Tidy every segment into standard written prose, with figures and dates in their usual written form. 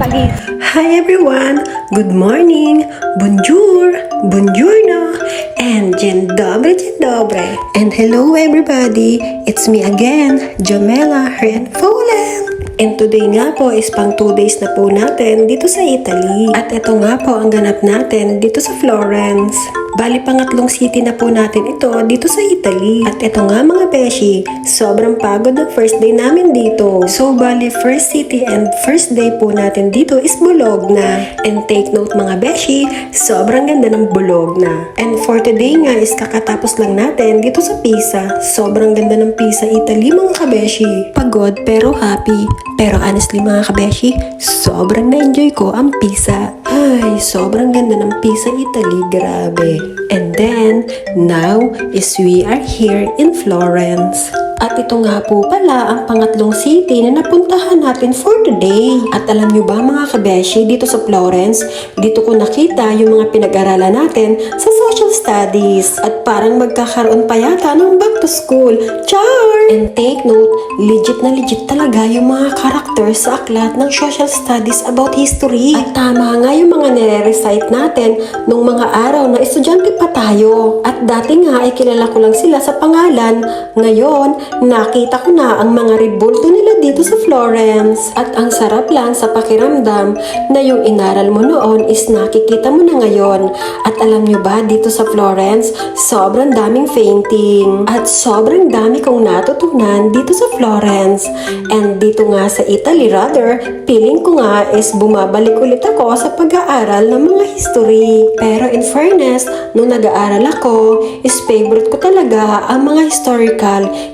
Bagis. Hi everyone! Good morning! Bonjour! Buongiorno! And dzień dobre! And hello everybody! It's me again, Jamela Renfolen! And today nga po is pang 2 days na po natin dito sa Italy. At ito nga po ang ganap natin dito sa Florence. Bali pangatlong city na po natin ito dito sa Italy. At ito nga mga beshi, sobrang pagod ng first day namin dito. So bali first city and first day po natin dito is Bologna. And take note mga beshi, sobrang ganda ng Bologna. And for today nga is kakatapos lang natin dito sa Pisa. Sobrang ganda ng Pisa, Italy mga kabeshi. Pagod pero happy. Pero honestly mga kabeshi, sobrang na-enjoy ko ang Pisa. Ay, sobrang ganda ng Pisa, Italy, grabe. And then, now is we are here in Florence. At ito nga po pala ang pangatlong city na napuntahan natin for today. At alam nyo ba mga kabeshi, dito sa Florence, dito ko nakita yung mga pinag-aralan natin sa social studies. At parang magkakaroon pa yata ng back to school. Char! And take note, legit na legit talaga yung mga characters sa aklat ng social studies about history. At tama nga yung mga nire-recite natin nung mga araw na estudyante pa tayo. At dati nga ay kilala ko lang sila sa pangalan. Ngayon, nakita ko na ang mga rebulto nila dito sa Florence. At ang sarap lang sa pakiramdam na yung inaral mo noon is nakikita mo na ngayon. At alam nyo ba, dito sa Florence, sobrang daming painting. At sobrang dami kong natutunan dito sa Florence. And dito nga sa Italy rather, feeling ko nga is bumabalik ulit ako sa pag-aaral ng mga history. Pero in fairness, nung nag-aaral ako, is favorite ko talaga ang mga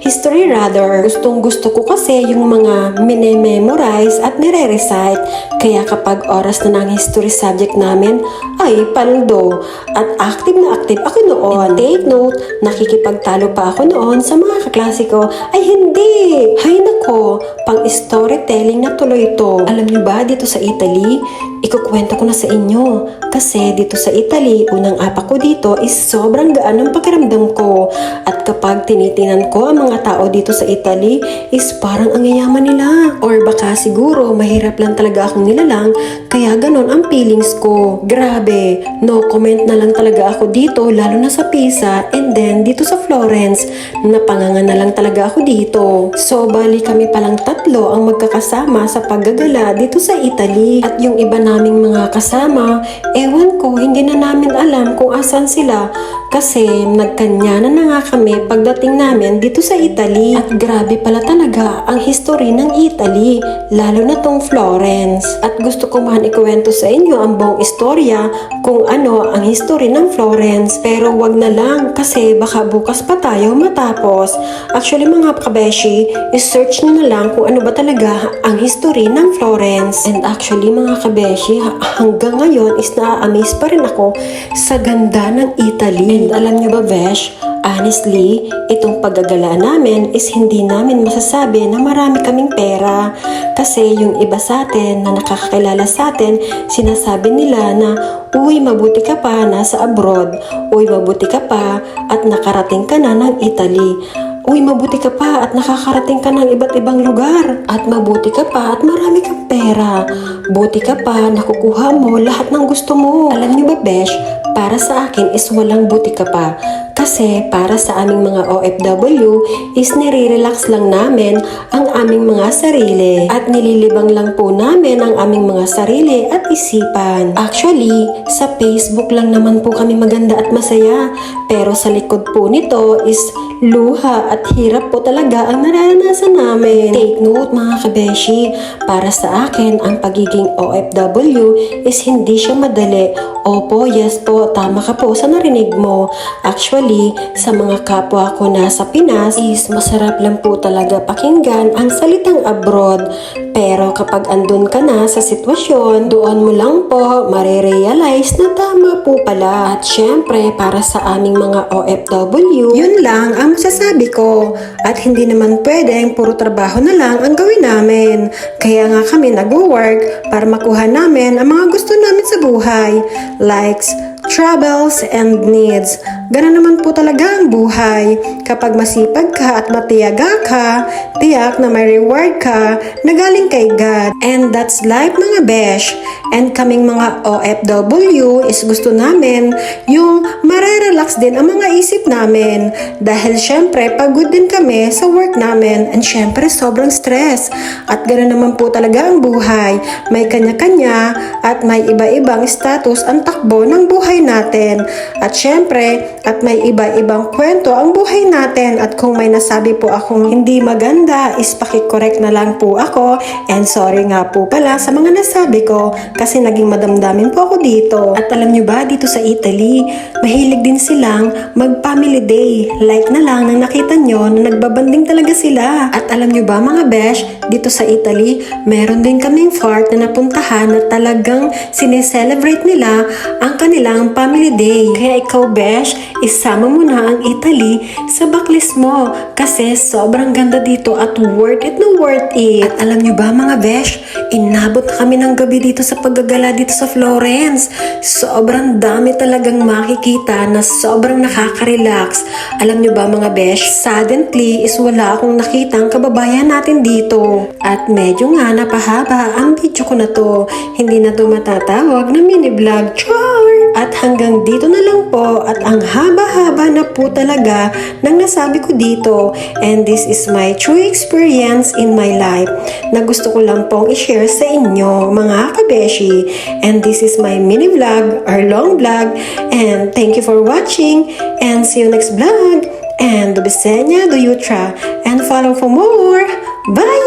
history rather. Gustong gusto ko kasi yung mga mini-memorize at nire-recite. Kaya kapag oras na ng history subject namin, ay paldo. At active na active ako noon. And take note, nakikipagtalo pa ako noon sa mga kaklase ko. Ay hindi! Hay nako, pang storytelling na tuloy ito. Alam niyo ba, dito sa Italy, ikukwento ko na sa inyo. Kasi dito sa Italy, unang apa ko dito is sobrang gaan ng pakiramdam ko. At kapag tinitingnan ko ang mga tao dito sa Italy, is parang ang yayaman nila. Or baka siguro, mahirap lang talaga akong nilalang, kaya ganon ang feelings ko. Grabe, no comment na lang talaga ako dito, lalo na sa Pisa, and then dito sa Florence, napanganga na lang talaga ako dito. So, bali kami palang tatlo ang magkakasama sa paggagala dito sa Italy. At yung iba naming mga kasama, ewan ko, hindi na namin alam kung asan sila. Kasi nagkanya na nga kami pagdating namin dito sa Italy. At grabe pala talaga ang history ng Italy, lalo na tong Florence. At gusto ko man ikuwento sa inyo ang buong istorya kung ano ang history ng Florence. Pero wag na lang kasi baka bukas pa tayo matapos. Actually mga kabeshi, i-search nyo na lang kung ano ba talaga ang history ng Florence. And actually mga kabeshi, hanggang ngayon is na-amaze pa rin ako sa ganda ng Italy. And alam nyo ba besh, honestly, itong paggagala namin is hindi namin masasabi na marami kaming pera. Kasi yung iba sa atin na nakakakilala sa atin, sinasabi nila na, uy, mabuti ka pa, nasa abroad. Uy, mabuti ka pa at nakarating ka na ng Italy. Uy, mabuti ka pa at nakakarating ka ng iba't ibang lugar. At mabuti ka pa at marami kang pera. Buti ka pa, nakukuha mo lahat ng gusto mo. Alam niyo ba, besh, para sa akin is walang buti ka pa. Kasi para sa aming mga OFW is nire-relax lang namin ang aming mga sarili. At nililibang lang po namin ang aming mga sarili at isipan. Actually, sa Facebook lang naman po kami maganda at masaya. Pero sa likod po nito is luha at hirap po talaga ang nararanasan namin. Take note mga kabeshi, para sa akin ang pagiging OFW is hindi siya madali. Opo, yes po, tama ka po sa narinig mo. Actually, sa mga kapwa ko na sa Pinas is masarap lang po talaga pakinggan ang salitang abroad. Pero kapag andun ka na sa sitwasyon, doon mo lang po marirealize na tama po pala. At syempre, para sa aming mga OFW, yun lang ang masasabi ko. At hindi naman pwedeng puro trabaho na lang ang gawin namin. Kaya nga kami nag-work para makuha namin ang mga gusto namin sa buhay. Likes, troubles, and needs. Ganun naman po talaga ang buhay. Kapag masipag ka at matiyaga ka, tiyak na may reward ka na galing kay God. And that's life mga besh. And kaming mga OFW is gusto namin yung marerelax din ang mga isip namin. Dahil syempre pagod din kami sa work namin and syempre sobrang stress. At gano'n naman po talaga ang buhay. May kanya-kanya at may iba-ibang status ang takbo ng buhay natin. At syempre, at may iba-ibang kwento ang buhay natin. At kung may nasabi po akong hindi maganda, is pakicorrect na lang po ako. And sorry nga po pala sa mga nasabi ko kasi naging madamdamin po ako dito. At alam nyo ba, dito sa Italy, mahilig din silang mag-family day. Like na lang nang nakita nyo na nagbabanding talaga sila. At alam nyo ba mga besh, dito sa Italy, meron din kaming fort na napuntahan na talagang sineselebrate nila ang kanilang family day. Kaya ikaw besh, isama mo na ang Italy sa backlist mo kasi sobrang ganda dito at worth it na worth it. At alam nyo ba mga besh, inabot na kami ng gabi dito sa paggagala dito sa Florence. Sobrang dami talagang makikita na sobrang nakaka-relax. Alam nyo ba mga besh, suddenly is wala akong nakitang kababayan natin dito. At medyo nga napahaba ang video ko na to. Hindi na to matatawag na mini vlog. Char! At hanggang dito na lang po at ang haba-haba na po talaga ng nasabi ko dito. And this is my true experience in my life na gusto ko lang pong i-share sa inyo mga kabeshi. And this is my mini vlog or long vlog. And thank you for watching and see you next vlog. And do Bisenya, do Yutra, and follow for more. Bye!